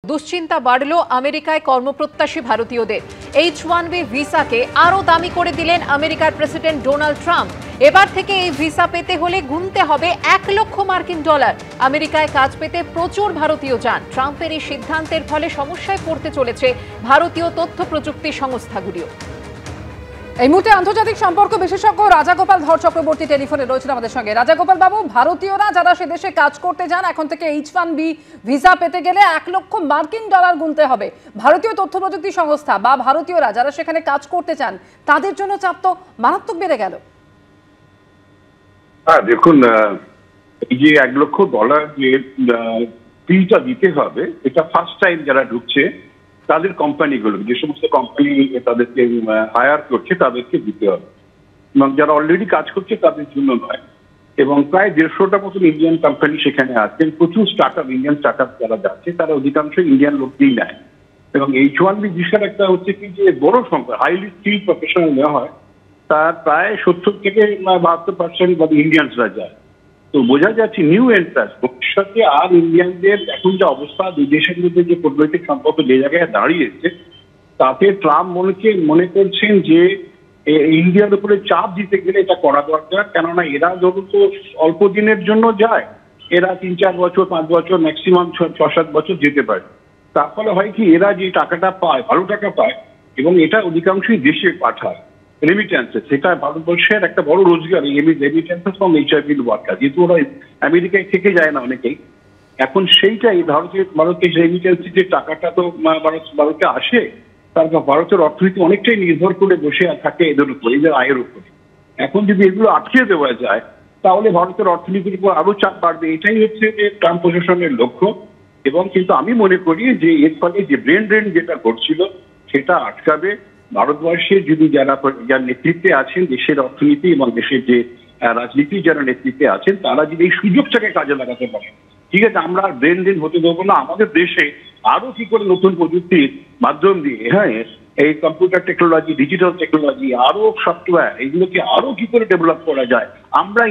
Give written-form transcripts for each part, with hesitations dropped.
দুশ্চিন্তা বাড়ল আমেরিকায় কর্মপ্রত্যাশী ভারতীয়দের। H-1B ভিসাকে আরও দামি করে দিলেন আমেরিকার প্রেসিডেন্ট ডোনাল্ড ট্রাম্প। এবার থেকে এই ভিসা পেতে হলে গুনতে হবে $1 লক্ষ মার্কিন। আমেরিকায় কাজ পেতে প্রচুর ভারতীয় যান। ট্রাম্পের এই সিদ্ধান্তের ফলে সমস্যায় পড়তে চলেছে ভারতীয় তথ্য প্রযুক্তি সংস্থাগুলিও। এই মুহূর্তে আন্তর্জাতিক সম্পর্ক বিশেষজ্ঞ রাজাগোপাল ধর চক্রবর্তী টেলিফোনে রয়েছেন আমাদের সঙ্গে। রাজাগোপাল বাবু, ভারতীয়রা যারা সে দেশে কাজ করতে যান এখন থেকে H-1B ভিসা পেতে গেলে $1 লক্ষ মার্কিন গুনতে হবে। ভারতীয় তথ্য প্রযুক্তি সংস্থা বা ভারতীয়রা যারা সেখানে কাজ করতে চান তাদের জন্য চাপ তো মারাত্মক বেড়ে গেল। হ্যাঁ, দেখুন, এই যে $1 লক্ষ যে ফিটা দিতে হবে, এটা ফার্স্ট টাইম যারা ঢুকছে তাদের কোম্পানিগুলো, যে সমস্ত কোম্পানি তাদেরকে হায়ার করছে তাদেরকে দিতে হবে, এবং যারা অলরেডি কাজ করছে তাদের জন্য নয়। এবং প্রায় 150টা মতন ইন্ডিয়ান কোম্পানি সেখানে আছেন। প্রচুর ইন্ডিয়ান স্টার্ট আপ যারা যাচ্ছে তারা অধিকাংশ ইন্ডিয়ান লোককেই নেয়। এবং H-1B ভিসার একটা হচ্ছে কি যে বড় সংখ্যা হাইলি স্কিল প্রফেশনাল নেওয়া হয়, তার প্রায় 70 থেকে 72% ইন্ডিয়ানসরা যায়। তো বোঝা যাচ্ছে নিউ এন্ট্রান্স ভবিষ্যতে আর ইন্ডিয়ানদের এখন যে অবস্থা, দুই দেশের মধ্যে যে কূটনৈতিক সম্পর্ক যে জায়গায় দাঁড়িয়েছে, তাতে ট্রাম্প মনে করছেন যে ইন্ডিয়ার উপরে চাপ দিতে গেলে এটা করা দরকার। কেননা এরা যখন তো অল্প দিনের জন্য যায়, এরা 3-4 বছর 5 বছর ম্যাক্সিমাম 6-7 বছর যেতে পারে। তার ফলে হয় কি, এরা যে টাকাটা পায়, ভালো টাকা পায়, এবং এটা অধিকাংশই দেশে পাঠায় রেমিটেন্সে। সেটা ভারতবর্ষের একটা বড় রোজগার, রেমিটেন্সেস ফ্রম H-1B ওয়ার্কার, যেহেতু ওরা আমেরিকায় থেকে যায় না অনেকেই। এখন সেইটাই ভারতের রেমিটেন্স যে টাকাটা তো ভারতে আসে, তারপর ভারতের অর্থনীতি অনেকটাই নির্ভর করে বসে থাকে এদের উপরে, এদের আয়ের উপরে। এখন যদি এগুলো আটকে দেওয়া যায় তাহলে ভারতের অর্থনীতির উপর আরো চাপ বাড়বে। এটাই হচ্ছে যে ট্রাম্প প্রশাসনের লক্ষ্য। এবং কিন্তু আমি মনে করি যে এর ফলে যে ব্রেন ড্রেন যেটা ঘটছিল সেটা আটকাবে। ভারতবর্ষে যদি যারা নেতৃত্বে আছেন, দেশের অর্থনীতি এবং দেশের যে রাজনীতি যারা নেতৃত্বে আছেন, তারা যদি এই সুযোগটাকে কাজে লাগাতে পারে, ঠিক আছে, আমরা আর ব্রেন ড্রেন হতে দেবো না। আমাদের দেশে আরো কি করে নতুন প্রযুক্তির মাধ্যম দিয়ে, হ্যাঁ, এই কম্পিউটার টেকনোলজি, ডিজিটাল টেকনোলজি, আরো সফটওয়্যার, এগুলোকে আরো কি করে ডেভেলপ করা যায়, আমরা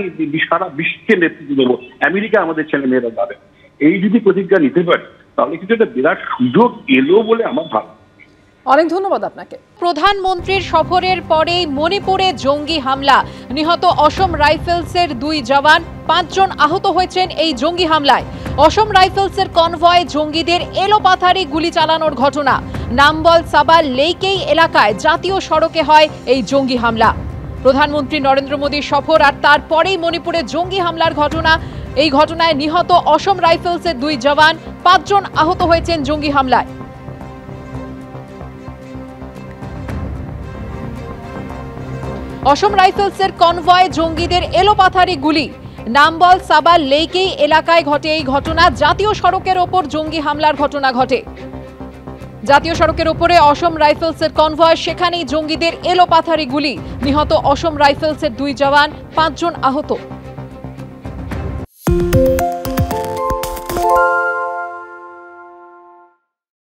সারা বিশ্বকে নেতৃত্ব দেবো। আমেরিকা আমাদের ছেলেমেয়েরা যাবে। এই যদি প্রতিজ্ঞা নিতে পারে তাহলে কিন্তু একটা বিরাট সুযোগ এলো বলে আমার ভাবনা। অনেক ধন্যবাদ আপনাকে। প্রধানমন্ত্রীর সফরের পরেই মণিপুরে জঙ্গি হামলা, নিহত অসম রাইফেলসের 2 জওয়ান, 5 জন আহত হয়েছেন এই জঙ্গি হামলায়। অসম রাইফেলসের কনভয়ে জঙ্গিদের এলোপাথারি গুলি চালানোর ঘটনা। নাম্বল সাবার লেইকেই এলাকায় জাতীয় সড়কে হয় এই জঙ্গি হামলা। প্রধানমন্ত্রী নরেন্দ্র মোদীর সফর আর তারপরেই মণিপুরে জঙ্গি হামলার ঘটনা। এই ঘটনায় নিহত অসম রাইফেলসের 2 জওয়ান, 5 জন আহত হয়েছেন জঙ্গি হামলায়। অসম রাইফেলসের কনভয়ে জঙ্গিদের এলোপাথারি গুলি। নাম্বল সাবার লেইকেই এলাকায় ঘটে এই ঘটনা। জাতীয় সড়কের ওপর জঙ্গি হামলার ঘটনা ঘটে। জাতীয় সড়কের উপরে অসম রাইফেলসের কনভয়, সেখানেই জঙ্গিদের এলোপাথারি গুলি। নিহত অসম রাইফেলসের 2 জওয়ান, 5 জন আহত।